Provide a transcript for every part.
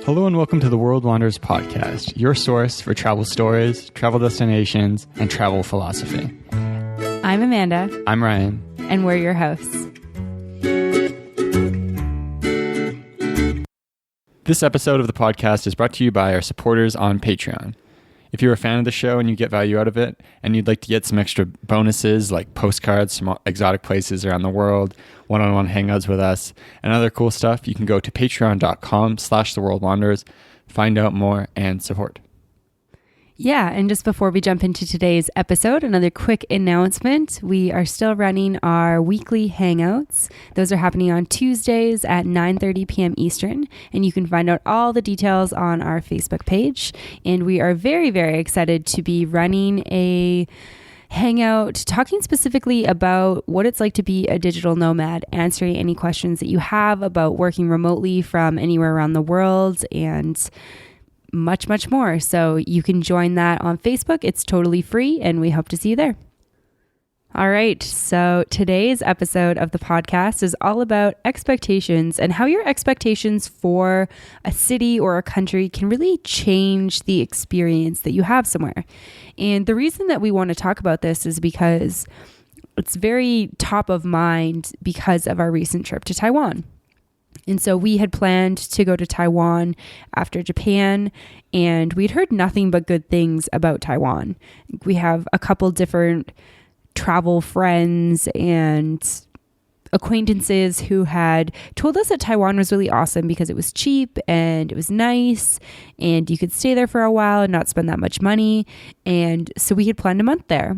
Hello and welcome to the World Wanderers podcast, your source for travel stories, travel destinations, and travel philosophy. I'm Amanda. I'm Ryan. And we're your hosts. This episode of the podcast is brought to you by our supporters on Patreon. If you're a fan of the show and you get value out of it, and you'd like to get some extra bonuses like postcards from exotic places around the world, one-on-one hangouts with us, and other cool stuff, you can go to patreon.com/theworldwanderers, find out more, and support. Yeah, and just before we jump into today's episode, another quick announcement. We are still running our weekly hangouts. Those are happening on Tuesdays at 9:30 p.m. Eastern, and you can find out all the details on our Facebook page. And we are very, very excited to be running a hangout talking specifically about what it's like to be a digital nomad, answering any questions that you have about working remotely from anywhere around the world, and much, much more. So you can join that on Facebook. It's totally free, and we hope to see you there. All right. So today's episode of the podcast is all about expectations and how your expectations for a city or a country can really change the experience that you have somewhere. And the reason that we want to talk about this is because it's very top of mind because of our recent trip to Taiwan. And so we had planned to go to Taiwan after Japan, and we'd heard nothing but good things about Taiwan. We have a couple different travel friends and acquaintances who had told us that Taiwan was really awesome because it was cheap and it was nice and you could stay there for a while and not spend that much money. And so we had planned a month there.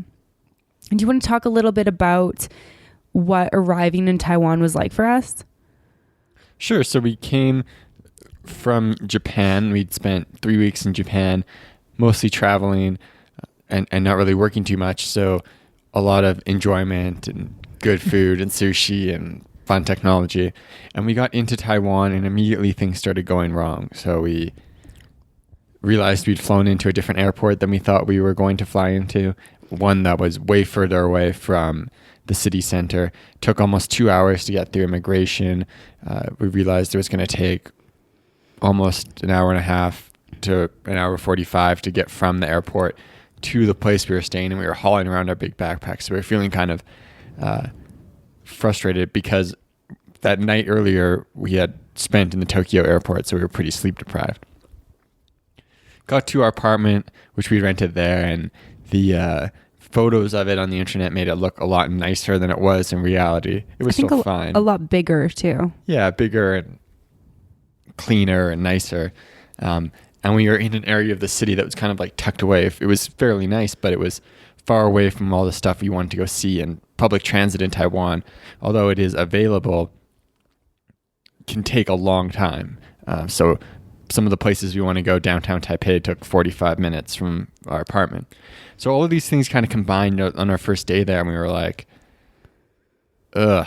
And do you want to talk a little bit about what arriving in Taiwan was like for us? Sure. So we came from Japan. We'd spent 3 weeks in Japan, mostly traveling and not really working too much. So a lot of enjoyment and good food and sushi and fun technology. And we got into Taiwan and immediately things started going wrong. So we realized we'd flown into a different airport than we thought we were going to fly into, one that was way further away from the city center. Took almost 2 hours to get through immigration. We realized it was going to take almost an hour and a half to an hour 45 to get from the airport to the place we were staying, and we were hauling around our big backpacks. So we were feeling kind of frustrated because that night earlier we had spent in the Tokyo airport, so we were pretty sleep deprived. Got to our apartment, which we rented there, and the photos of it on the internet made it look a lot nicer than it was in reality. It was still fine. A lot bigger too. Yeah, bigger and cleaner and nicer. And we were in an area of the city that was kind of like tucked away. It was fairly nice, but it was far away from all the stuff we wanted to go see. And public transit in Taiwan, although it is available, can take a long time. So some of the places we want to go, downtown Taipei, took 45 minutes from our apartment. So all of these things kind of combined on our first day there, and we were like, ugh.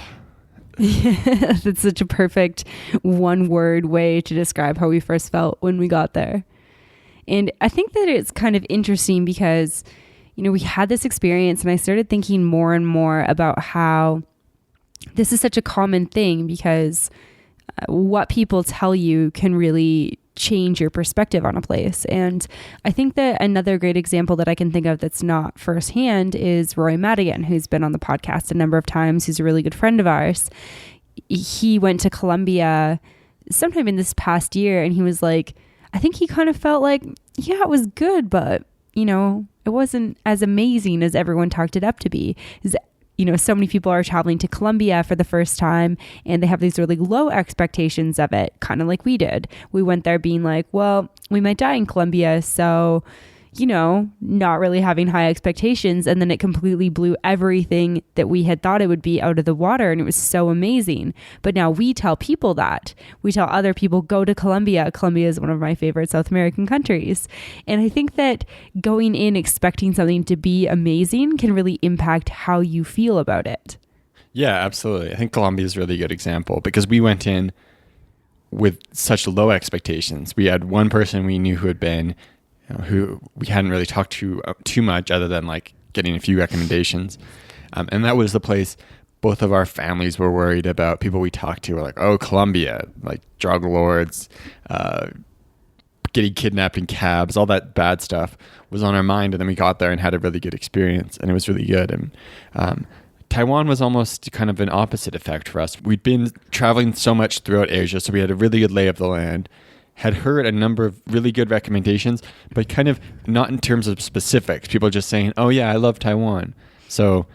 Yeah, that's such a perfect one-word way to describe how we first felt when we got there. And I think that it's kind of interesting because, we had this experience, and I started thinking more and more about how this is such a common thing because what people tell you can really change your perspective on a place. And I think that another great example that I can think of that's not firsthand is Roy Madigan, who's been on the podcast a number of times. He's a really good friend of ours. He went to Colombia sometime in this past year, and he was like, I think he kind of felt like, yeah, it was good, but, it wasn't as amazing as everyone talked it up to be. So many people are traveling to Colombia for the first time and they have these really low expectations of it, kind of like we did. We went there being like, well, we might die in Colombia, so, not really having high expectations. And then it completely blew everything that we had thought it would be out of the water. And it was so amazing. But now we tell people that. We tell other people, go to Colombia. Colombia is one of my favorite South American countries. And I think that going in expecting something to be amazing can really impact how you feel about it. Yeah, absolutely. I think Colombia is a really good example because we went in with such low expectations. We had one person we knew who had been, who we hadn't really talked to too much other than like getting a few recommendations. And that was the place both of our families were worried about. People we talked to were like, oh, Colombia, like drug lords, getting kidnapped in cabs, all that bad stuff was on our mind. And then we got there and had a really good experience, and it was really good. And Taiwan was almost kind of an opposite effect for us. We'd been traveling so much throughout Asia, so we had a really good lay of the land, had heard a number of really good recommendations, but kind of not in terms of specifics. People just saying, oh yeah, I love Taiwan. So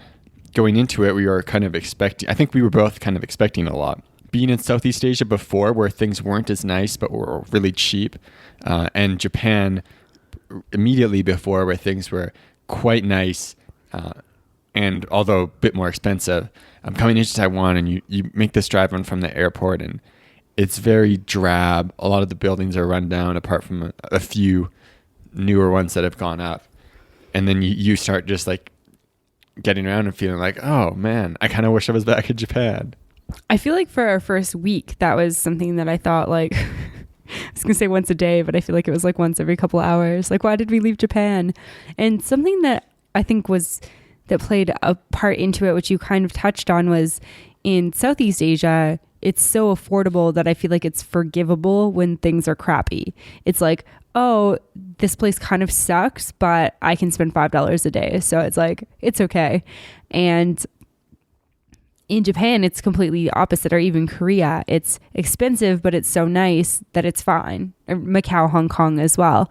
going into it, we were kind of expecting, I think we were both kind of expecting a lot. Being in Southeast Asia before, where things weren't as nice but were really cheap, and Japan immediately before, where things were quite nice, and although a bit more expensive. I'm coming into Taiwan, and you make this drive on from the airport, and it's very drab. A lot of the buildings are run down, apart from a few newer ones that have gone up. And then you start just like getting around and feeling like, oh man, I kind of wish I was back in Japan. I feel like for our first week, that was something that I thought like, I was going to say once a day, but I feel like it was like once every couple of hours. Like, why did we leave Japan? And something that I think that played a part into it, which you kind of touched on, was in Southeast Asia, it's so affordable that I feel like it's forgivable when things are crappy. It's like, oh, this place kind of sucks, but I can spend $5 a day. So it's like, it's okay. And in Japan, it's completely the opposite, or even Korea. It's expensive, but it's so nice that it's fine. Or Macau, Hong Kong as well.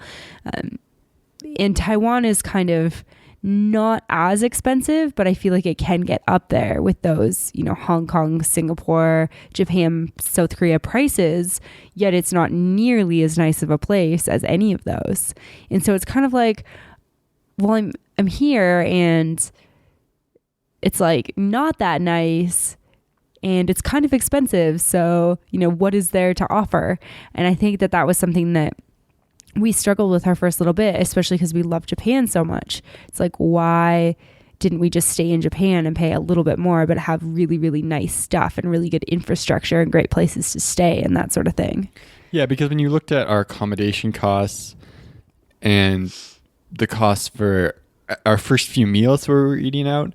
And Taiwan is kind of not as expensive, but I feel like it can get up there with those, Hong Kong, Singapore, Japan, South Korea prices, yet it's not nearly as nice of a place as any of those. And so it's kind of like, well, I'm here and it's like not that nice and it's kind of expensive. So, what is there to offer? And I think that was something that we struggled with our first little bit, especially because we love Japan so much. It's like, why didn't we just stay in Japan and pay a little bit more, but have really, really nice stuff and really good infrastructure and great places to stay and that sort of thing? Yeah, because when you looked at our accommodation costs and the costs for our first few meals we were eating out,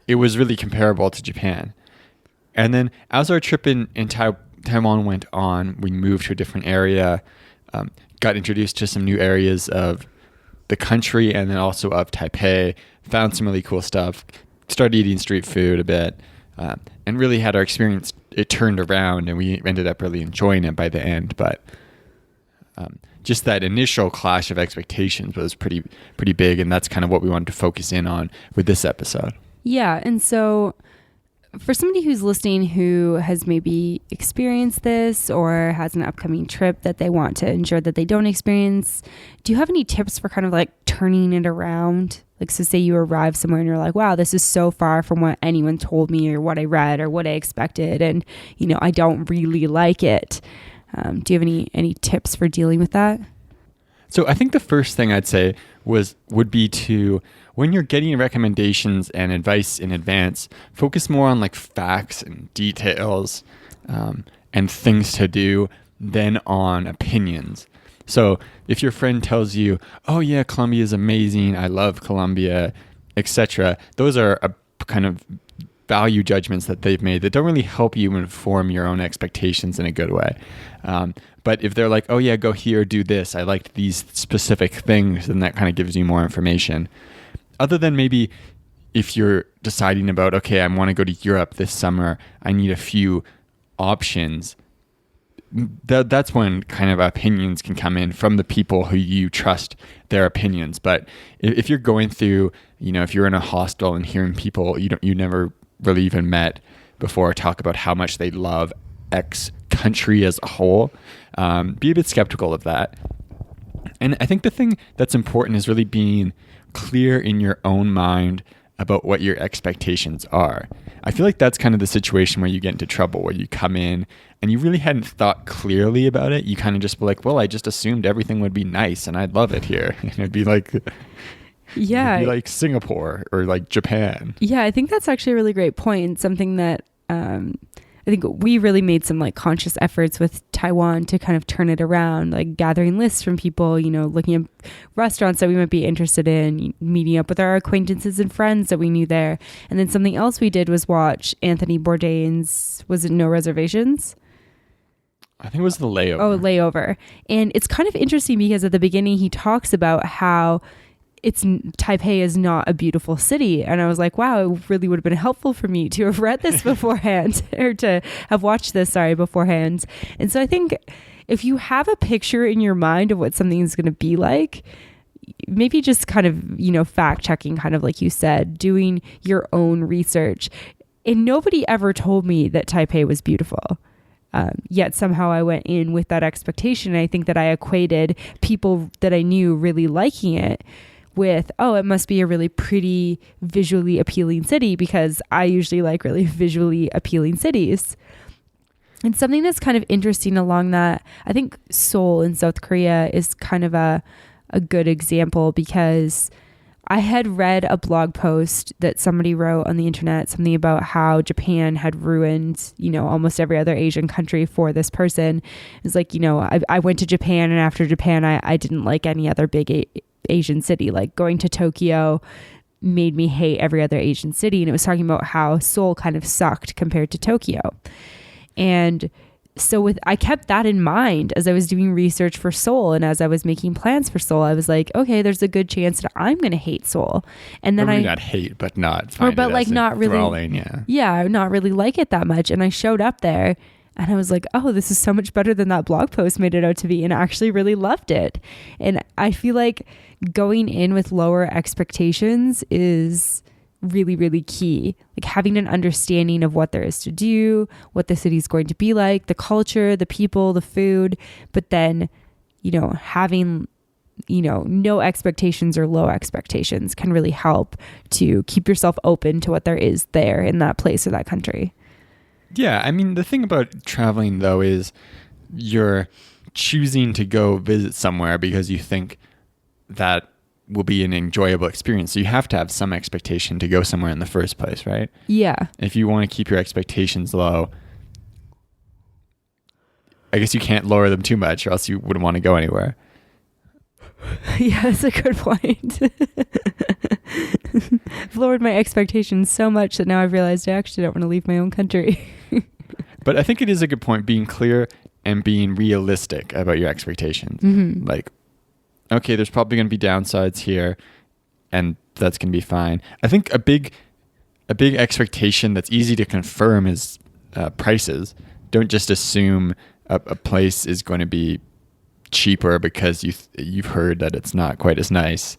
it was really comparable to Japan. And then as our trip in Taiwan went on, we moved to a different area, got introduced to some new areas of the country and then also of Taipei, found some really cool stuff, started eating street food a bit, and really had our experience, it turned around and we ended up really enjoying it by the end. But just that initial clash of expectations was pretty big, and that's kind of what we wanted to focus in on with this episode. Yeah, and so for somebody who's listening who has maybe experienced this or has an upcoming trip that they want to ensure that they don't experience, do you have any tips for kind of like turning it around? Like, so say you arrive somewhere and you're like, wow, this is so far from what anyone told me or what I read or what I expected, and I don't really like it. Do you have any tips for dealing with that? So I think the first thing I'd say would be to, when you're getting recommendations and advice in advance, focus more on like facts and details and things to do than on opinions. So if your friend tells you, oh yeah, Colombia is amazing, I love Colombia, etc., those are a kind of value judgments that they've made that don't really help you inform your own expectations in a good way. But if they're like, oh yeah, go here, do this, I liked these specific things, then that kind of gives you more information. Other than maybe if you're deciding about, okay, I want to go to Europe this summer, I need a few options. That's when kind of opinions can come in from the people who you trust their opinions. But if you're going through, if you're in a hostel and hearing people you never really even met before talk about how much they love X country as a whole, be a bit skeptical of that. And I think the thing that's important is really being clear in your own mind about what your expectations are. I feel like that's kind of the situation where you get into trouble, where you come in and you really hadn't thought clearly about it. You kind of just be like, well, I just assumed everything would be nice and I'd love it here. And it'd be like, yeah, it'd be like Singapore or like Japan. Yeah, I think that's actually a really great point. Something that I think we really made some like conscious efforts with Taiwan to kind of turn it around, like gathering lists from people, looking at restaurants that we might be interested in, meeting up with our acquaintances and friends that we knew there. And then something else we did was watch Anthony Bourdain's, was it No Reservations? I think it was the layover. Oh, layover. And it's kind of interesting because at the beginning he talks about how Taipei is not a beautiful city. And I was like, wow, it really would have been helpful for me to have read this beforehand or to have watched this, beforehand. And so I think if you have a picture in your mind of what something is going to be like, maybe just kind of, fact checking, kind of like you said, doing your own research. And nobody ever told me that Taipei was beautiful. Yet somehow I went in with that expectation. And I think that I equated people that I knew really liking it with, oh, it must be a really pretty, visually appealing city, because I usually like really visually appealing cities. And something that's kind of interesting along that, I think Seoul in South Korea is kind of a good example, because I had read a blog post that somebody wrote on the internet, something about how Japan had ruined, almost every other Asian country for this person. It's like, I went to Japan, and after Japan, I didn't like any other big Asian city. Like going to Tokyo made me hate every other Asian city. And it was talking about how Seoul kind of sucked compared to Tokyo. And so I kept that in mind as I was doing research for Seoul, and as I was making plans for Seoul, I was like, okay, there's a good chance that I'm going to hate Seoul. And then not hate, but not find but it like as not really, enthralling, not really like it that much. And I showed up there, and I was like, oh, this is so much better than that blog post made it out to be, and I actually really loved it. And I feel like going in with lower expectations is really, really key. Like having an understanding of what there is to do, what the city is going to be like, the culture, the people, the food, but then, having, no expectations or low expectations can really help to keep yourself open to what there is there in that place or that country. Yeah, I mean, the thing about traveling, though, is you're choosing to go visit somewhere because you think that will be an enjoyable experience. So you have to have some expectation to go somewhere in the first place, right? Yeah. If you want to keep your expectations low, I guess you can't lower them too much, or else you wouldn't want to go anywhere. Yeah, that's a good point. I've lowered my expectations so much that now I've realized I actually don't want to leave my own country. But I think it is a good point, being clear and being realistic about your expectations. Mm-hmm. Like, okay, there's probably going to be downsides here, and that's going to be fine. I think a big expectation that's easy to confirm is prices. Don't just assume a place is going to be cheaper because you've heard that it's not quite as nice,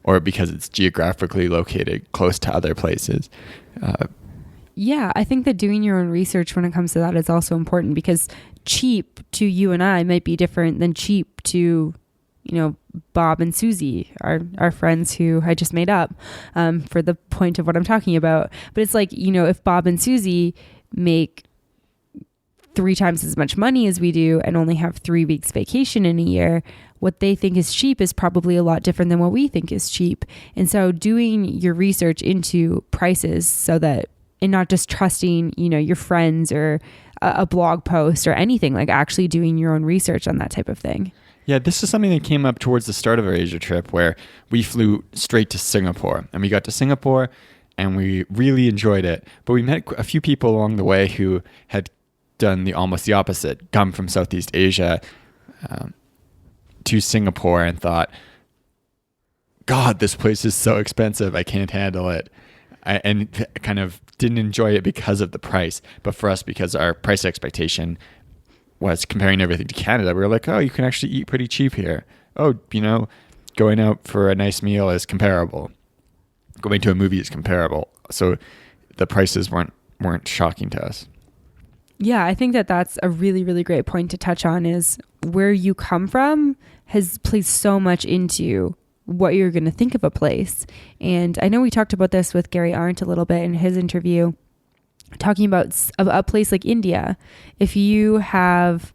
or because it's geographically located close to other places. Yeah, I think that doing your own research when it comes to that is also important, because cheap to you and I might be different than cheap to, Bob and Susie, our friends who I just made up, for the point of what I'm talking about. But it's like, if Bob and Susie make 3 times as much money as we do and only have 3 weeks vacation in a year, what they think is cheap is probably a lot different than what we think is cheap. And so doing your research into prices, so that, and not just trusting, your friends or a blog post or anything, like actually doing your own research on that type of thing. Yeah, this is something that came up towards the start of our Asia trip, where we flew straight to Singapore, and we got to Singapore and we really enjoyed it. But we met a few people along the way who had done almost the opposite, come from Southeast Asia to Singapore, and thought, God, this place is so expensive, I can't handle it. And kind of didn't enjoy it because of the price. But for us, because our price expectation was comparing everything to Canada, we were like, oh, you can actually eat pretty cheap here. Oh, going out for a nice meal is comparable. Going to a movie is comparable. So the prices weren't shocking to us. Yeah, I think that that's a really, really great point to touch on, is where you come from has played so much into what you're going to think of a place. And I know we talked about this with Gary Arndt a little bit in his interview, talking about a place like India. If you have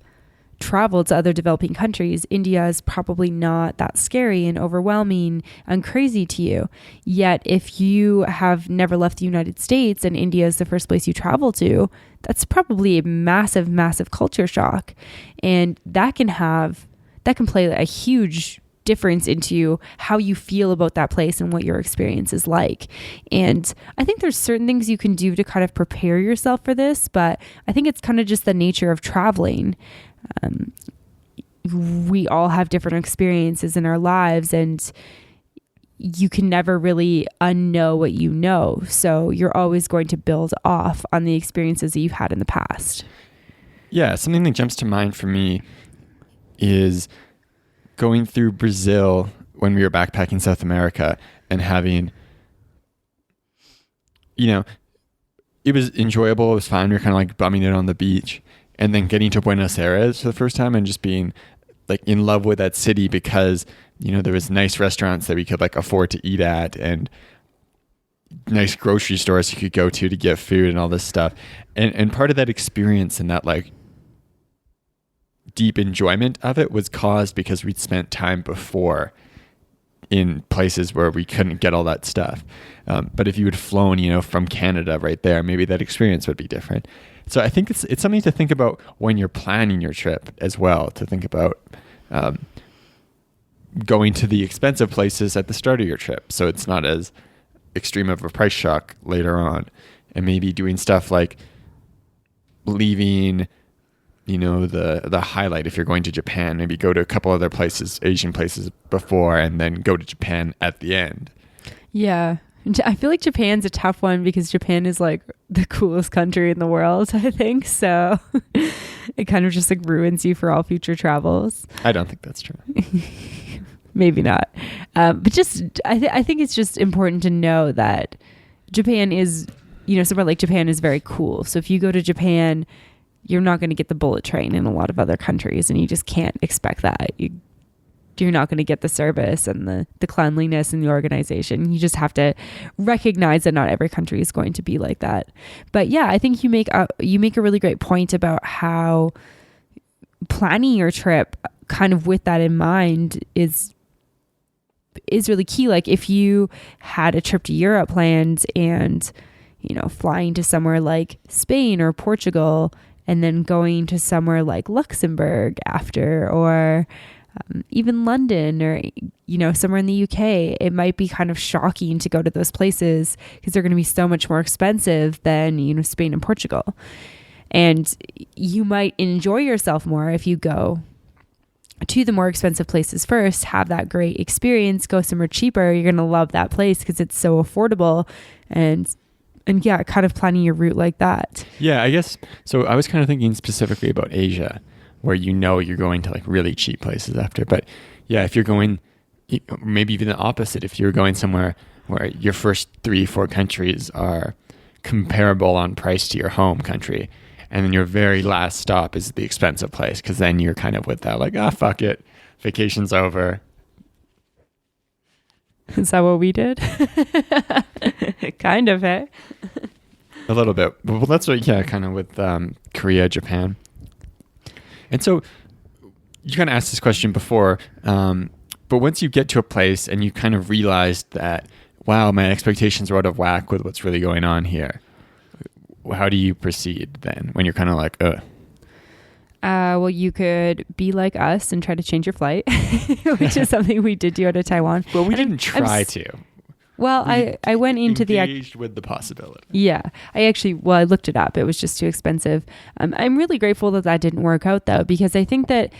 traveled to other developing countries, India is probably not that scary and overwhelming and crazy to you. Yet if you have never left the United States and India is the first place you travel to, that's probably a massive, massive culture shock. And that can play a huge difference into how you feel about that place and what your experience is like. And I think there's certain things you can do to kind of prepare yourself for this, but I think it's kind of just the nature of traveling. We all have different experiences in our lives, and you can never really unknow what you know. So you're always going to build off on the experiences that you've had in the past. Yeah, something that jumps to mind for me is going through Brazil when we were backpacking South America and having, it was enjoyable. It was fun. We were kind of like bumming it on the beach, and then getting to Buenos Aires for the first time and just being like in love with that city because, there was nice restaurants that we could like afford to eat at and nice grocery stores you could go to get food and all this stuff. And part of that experience and that like deep enjoyment of it was caused because we'd spent time before in places where we couldn't get all that stuff. But if you had flown, from Canada right there, maybe that experience would be different. So I think it's something to think about when you're planning your trip as well, to think about going to the expensive places at the start of your trip so it's not as extreme of a price shock later on, and maybe doing stuff like leaving the highlight. If you're going to Japan, maybe go to a couple other places, Asian places before, and then go to Japan at the end. Yeah. I feel like Japan's a tough one because Japan is like the coolest country in the world, I think. So it kind of just like ruins you for all future travels. I don't think that's true. Maybe not. But just, I think it's just important to know that Japan is, somewhere like Japan is very cool. So if you go to Japan, you're not going to get the bullet train in a lot of other countries, and you just can't expect that. You're not going to get the service and the cleanliness and the organization. You just have to recognize that not every country is going to be like that. But yeah, I think you make a really great point about how planning your trip kind of with that in mind is really key. Like if you had a trip to Europe planned and, flying to somewhere like Spain or Portugal and then going to somewhere like Luxembourg after, or even London, or somewhere in the UK, it might be kind of shocking to go to those places because they're going to be so much more expensive than Spain and Portugal. And you might enjoy yourself more if you go to the more expensive places first, have that great experience, go somewhere cheaper. You're going to love that place because it's so affordable, and yeah, kind of planning your route like that. Yeah, I guess so. I was kind of thinking specifically about Asia, where you're going to like really cheap places after. But yeah, if you're going, maybe even the opposite, if you're going somewhere where your first 3-4 countries are comparable on price to your home country, and then your very last stop is the expensive place, because then you're kind of with that like, fuck it, vacation's over. Is that what we did? Kind of, eh? A little bit. Well, that's what, kind of with Korea, Japan. And so you kind of asked this question before, but once you get to a place and you kind of realize that, wow, my expectations are out of whack with what's really going on here, how do you proceed then when you're kind of like, well, you could be like us and try to change your flight, which is something we did do out of Taiwan. Well, we didn't try to. Well, I went into engaged with the possibility. Yeah, I looked it up. It was just too expensive. I'm really grateful that didn't work out though, because I think that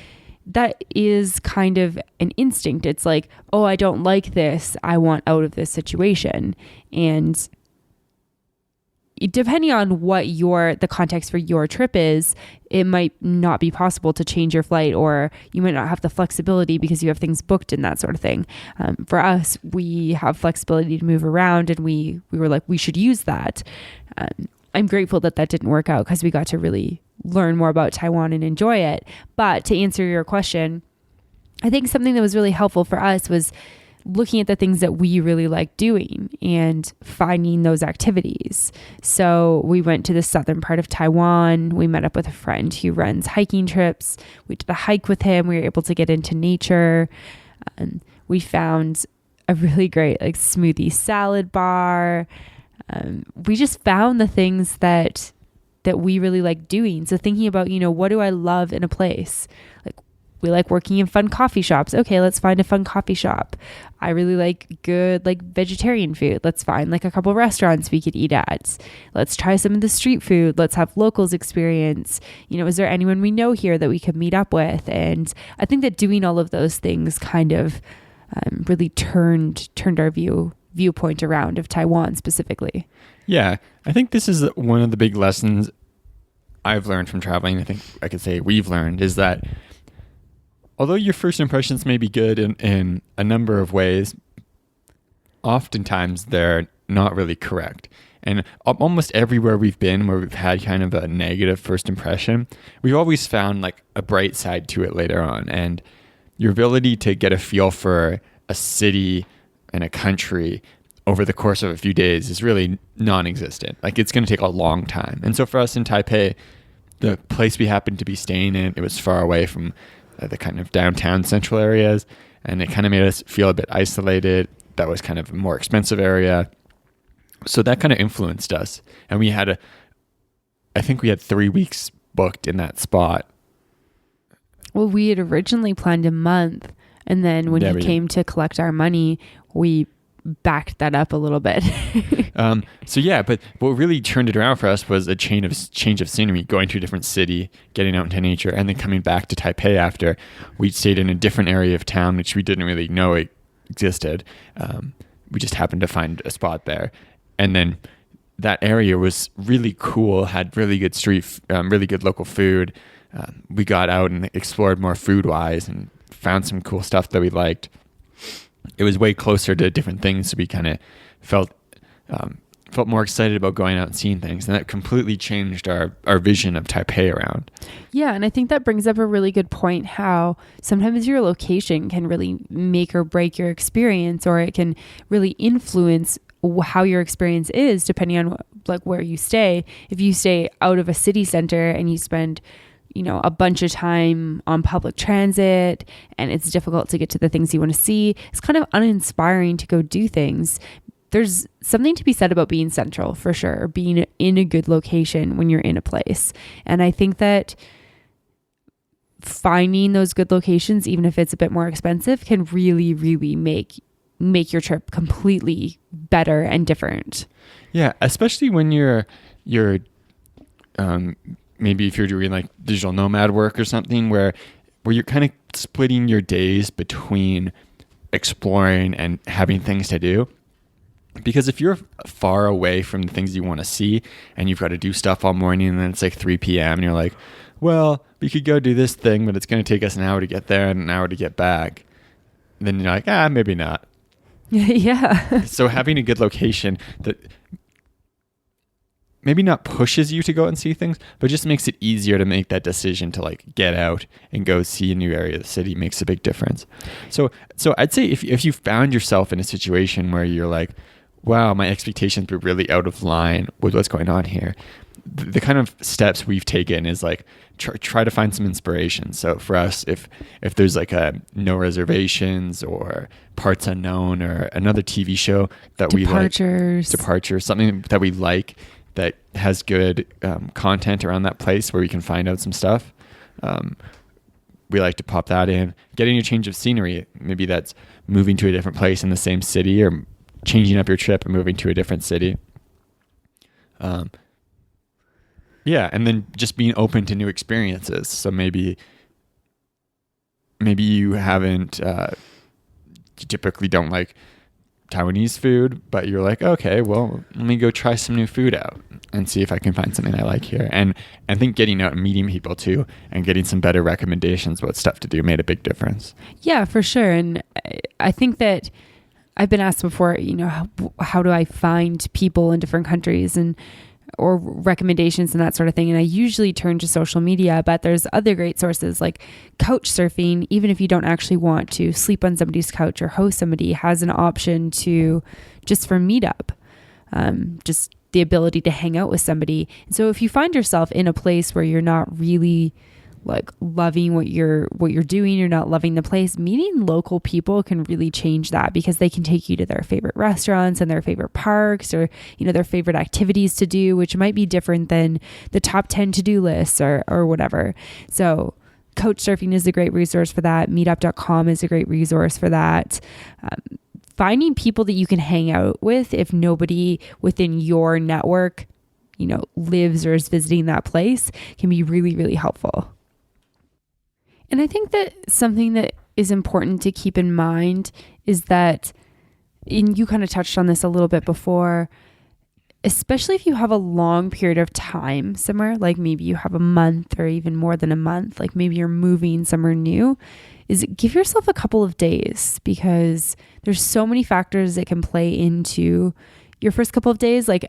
is kind of an instinct. It's like, oh, I don't like this. I want out of this situation. And depending on what the context for your trip is, it might not be possible to change your flight, or you might not have the flexibility because you have things booked and that sort of thing. For us, we have flexibility to move around, and we were like, we should use that. I'm grateful that didn't work out because we got to really learn more about Taiwan and enjoy it. But to answer your question, I think something that was really helpful for us was looking at the things that we really like doing and finding those activities. So we went to the southern part of Taiwan. We met up with a friend who runs hiking trips. We did a hike with him. We were able to get into nature. We found a really great smoothie salad bar. We just found the things that we really like doing. So thinking about, what do I love in a place? we like working in fun coffee shops. Okay, let's find a fun coffee shop. I really like good like vegetarian food. Let's find like a couple restaurants we could eat at. Let's try some of the street food. Let's have locals experience. Is there anyone we know here that we could meet up with? And I think that doing all of those things kind of really turned our viewpoint around of Taiwan specifically. Yeah, I think this is one of the big lessons I've learned from traveling. I think I could say we've learned is that although your first impressions may be good in a number of ways, oftentimes they're not really correct. And almost everywhere we've been where we've had kind of a negative first impression, we've always found like a bright side to it later on. And your ability to get a feel for a city and a country over the course of a few days is really non-existent. Like it's going to take a long time. And so for us in Taipei, the place we happened to be staying in, it was far away from the kind of downtown central areas, and it kind of made us feel a bit isolated. That was kind of a more expensive area. So that kind of influenced us. And I think we had 3 weeks booked in that spot. Well, we had originally planned a month, and then when he came to collect our money, we backed that up a little bit. But what really turned it around for us was a change of scenery, going to a different city, getting out into nature, and then coming back to Taipei after we stayed in a different area of town, which we didn't really know it existed. We just happened to find a spot there. And then that area was really cool, had really good really good local food. We got out and explored more food-wise and found some cool stuff that we liked. It was way closer to different things, so we kind of felt more excited about going out and seeing things, and that completely changed our vision of Taipei around. Yeah, and I think that brings up a really good point, how sometimes your location can really make or break your experience, or it can really influence how your experience is depending on like where you stay. If you stay out of a city center and you spend a bunch of time on public transit and it's difficult to get to the things you want to see, it's kind of uninspiring to go do things. There's something to be said about being central, for sure, being in a good location when you're in a place. And I think that finding those good locations, even if it's a bit more expensive, can really, really make your trip completely better and different. Yeah, especially when you're maybe if you're doing like digital nomad work or something where you're kind of splitting your days between exploring and having things to do. Because if you're far away from the things you want to see and you've got to do stuff all morning and then it's like 3 p.m. and you're like, well, we could go do this thing, but it's going to take us an hour to get there and an hour to get back. Then you're like, maybe not. Yeah. So having a good location that maybe not pushes you to go and see things, but just makes it easier to make that decision to like get out and go see a new area of the city makes a big difference. So I'd say if you found yourself in a situation where you're like, wow, my expectations were really out of line with what's going on here, the kind of steps we've taken is like try to find some inspiration. So for us, if there's like a No Reservations or Parts Unknown or another TV show that we like, Departures, something that we like that has good content around that place where we can find out some stuff, we like to pop that in. Getting a change of scenery, maybe that's moving to a different place in the same city or changing up your trip and moving to a different city. And then just being open to new experiences. So maybe you haven't, you typically don't like Taiwanese food, but you're like, okay, well, let me go try some new food out and see if I can find something I like here. And I think getting out and meeting people too and getting some better recommendations about stuff to do made a big difference. Yeah, for sure. And I think that I've been asked before, how do I find people in different countries or recommendations and that sort of thing. And I usually turn to social media, but there's other great sources like couch surfing. Even if you don't actually want to sleep on somebody's couch or host somebody, has an option to just for meetup, just the ability to hang out with somebody. And so if you find yourself in a place where you're not really like loving what you're doing, you're not loving the place, meeting local people can really change that, because they can take you to their favorite restaurants and their favorite parks, or their favorite activities to do, which might be different than the top 10 to-do lists or whatever. So Couchsurfing is a great resource for that. Meetup.com is a great resource for that. Finding people that you can hang out with if nobody within your network, lives or is visiting that place can be really, really helpful. And I think that something that is important to keep in mind is that, and you kind of touched on this a little bit before, especially if you have a long period of time somewhere, like maybe you have a month or even more than a month, like maybe you're moving somewhere new, is give yourself a couple of days, because there's so many factors that can play into your first couple of days. Like,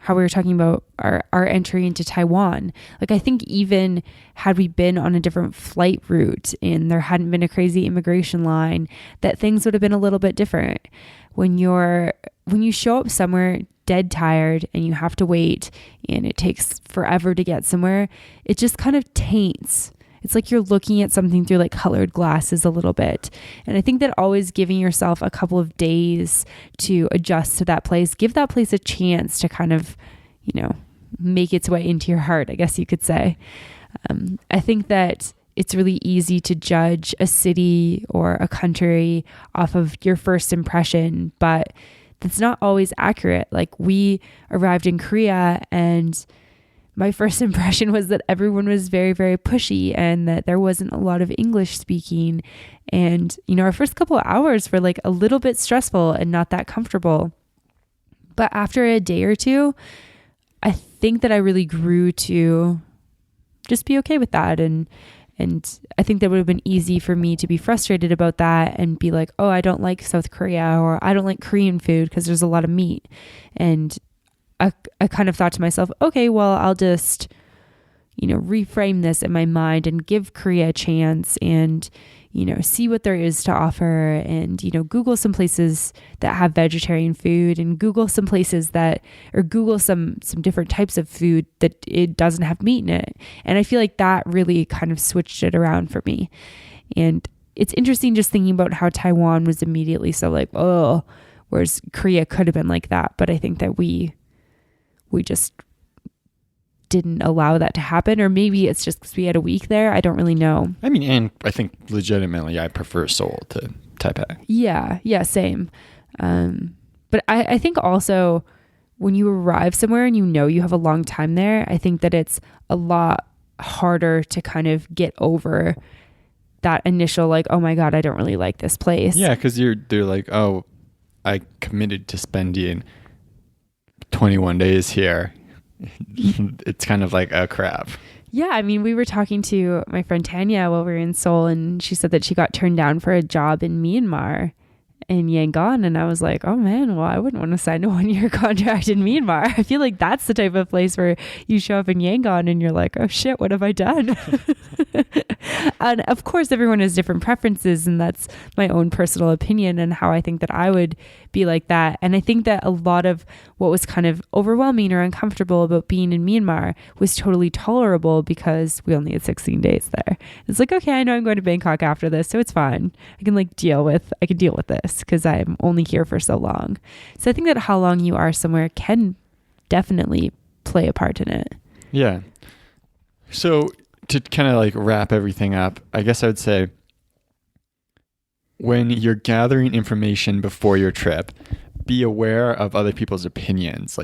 how we were talking about our entry into Taiwan. Like, I think even had we been on a different flight route and there hadn't been a crazy immigration line, that things would have been a little bit different. When you show up somewhere dead tired and you have to wait and it takes forever to get somewhere, it just kind of taints. It's like you're looking at something through like colored glasses a little bit. And I think that always giving yourself a couple of days to adjust to that place, give that place a chance to kind of, make its way into your heart, I guess you could say. I think that it's really easy to judge a city or a country off of your first impression, but that's not always accurate. Like, we arrived in Korea and my first impression was that everyone was very, very pushy and that there wasn't a lot of English speaking. And, our first couple of hours were like a little bit stressful and not that comfortable. But after a day or two, I think that I really grew to just be okay with that. And I think that would have been easy for me to be frustrated about that and be like, oh, I don't like South Korea, or I don't like Korean food because there's a lot of meat. And I kind of thought to myself, okay, well, I'll just, reframe this in my mind and give Korea a chance and, see what there is to offer, and, Google some places that have vegetarian food, and Google some places Google some different types of food that it doesn't have meat in it. And I feel like that really kind of switched it around for me. And it's interesting just thinking about how Taiwan was immediately so like, oh, whereas Korea could have been like that. But I think that we just didn't allow that to happen, or maybe it's just because we had a week there. I don't really know. I mean, and I think legitimately I prefer Seoul to Taipei. Yeah, same. But I think also when you arrive somewhere and you have a long time there, I think that it's a lot harder to kind of get over that initial like, oh my God, I don't really like this place. Yeah, because they're like, oh, I committed to spending 21 days here. It's kind of like, oh crap. Yeah, I mean, we were talking to my friend Tanya while we were in Seoul, and she said that she got turned down for a job in Myanmar, in Yangon. And I was like, oh man, well, I wouldn't want to sign a 1-year contract in Myanmar. I feel like that's the type of place where you show up in Yangon and you're like, oh shit, what have I done? And of course, everyone has different preferences, and that's my own personal opinion and how I think that I would be like that. And I think that a lot of what was kind of overwhelming or uncomfortable about being in Myanmar was totally tolerable because we only had 16 days there. It's like, okay, I know I'm going to Bangkok after this, so it's fine. I can deal with this because I'm only here for so long. So I think that how long you are somewhere can definitely play a part in it. Yeah. So to kind of wrap everything up, I guess I would say when you're gathering information before your trip, be aware of other people's opinions.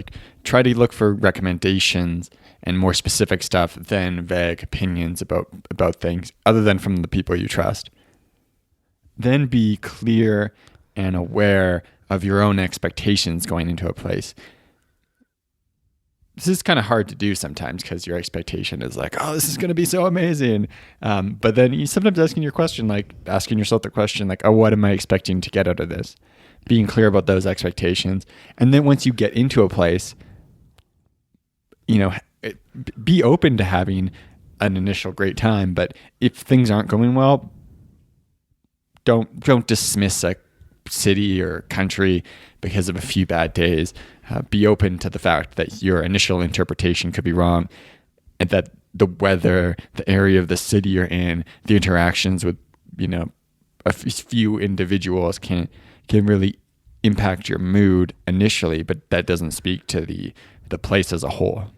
Try to look for recommendations and more specific stuff than vague opinions about things other than from the people you trust. Then be clear and aware of your own expectations going into a place. This is kind of hard to do sometimes because your expectation is like, oh, this is going to be so amazing. But then you sometimes asking yourself the question, oh, what am I expecting to get out of this? Being clear about those expectations. And then once you get into a place, be open to having an initial great time. But if things aren't going well, don't dismiss a city or country because of a few bad days. Be open to the fact that your initial interpretation could be wrong, and that the weather, the area of the city you're in, the interactions with, a few individuals can really impact your mood initially, but that doesn't speak to the place as a whole.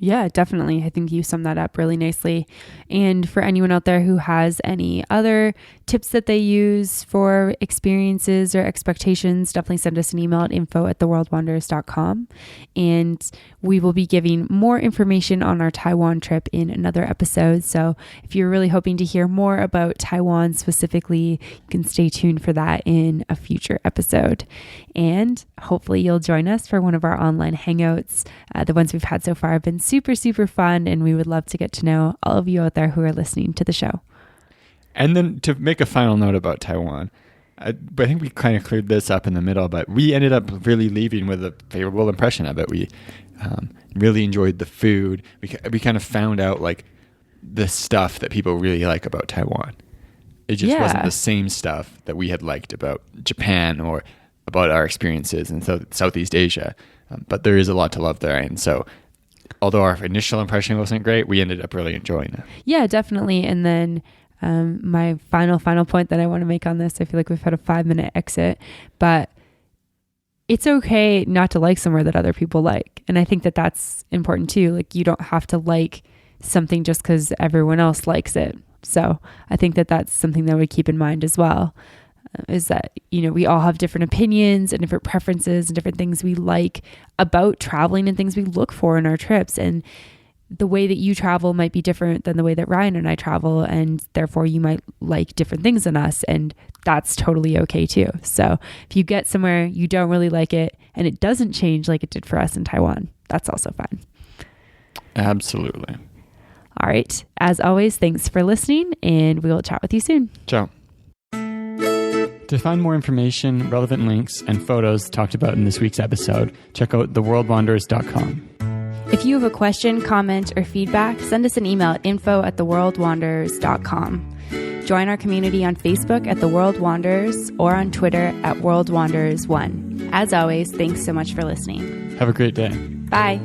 Yeah, definitely. I think you summed that up really nicely. And for anyone out there who has any other tips that they use for experiences or expectations, definitely send us an email at info@theworldwanderers.com. And we will be giving more information on our Taiwan trip in another episode. So if you're really hoping to hear more about Taiwan specifically, you can stay tuned for that in a future episode. And hopefully you'll join us for one of our online hangouts. The ones we've had so far have been super, super fun, and we would love to get to know all of you out there who are listening to the show. And then to make a final note about Taiwan, I think we kind of cleared this up in the middle, but we ended up really leaving with a favorable impression of it. We really enjoyed the food. We kind of found out like the stuff that people really like about Taiwan. It just wasn't the same stuff that we had liked about Japan or about our experiences in Southeast Asia. But there is a lot to love there. And so although our initial impression wasn't great, we ended up really enjoying it. Yeah, definitely. And then my final point that I want to make on this, I feel like we've had a 5-minute exit, but it's okay not to like somewhere that other people like. And I think that that's important too. Like you don't have to like something just because everyone else likes it. So I think that that's something that we keep in mind as well, is that, you know, we all have different opinions and different preferences and different things we like about traveling and things we look for in our trips. And the way that you travel might be different than the way that Ryan and I travel. And therefore you might like different things than us. And that's totally okay too. So if you get somewhere, you don't really like it and it doesn't change like it did for us in Taiwan, that's also fine. Absolutely. All right. As always, thanks for listening and we will chat with you soon. Ciao. To find more information, relevant links, and photos talked about in this week's episode, check out theworldwanderers.com. If you have a question, comment, or feedback, send us an email at info@theworldwanderers.com. Join our community on Facebook at The World Wanderers or on Twitter at WorldWanderers1. As always, thanks so much for listening. Have a great day. Bye.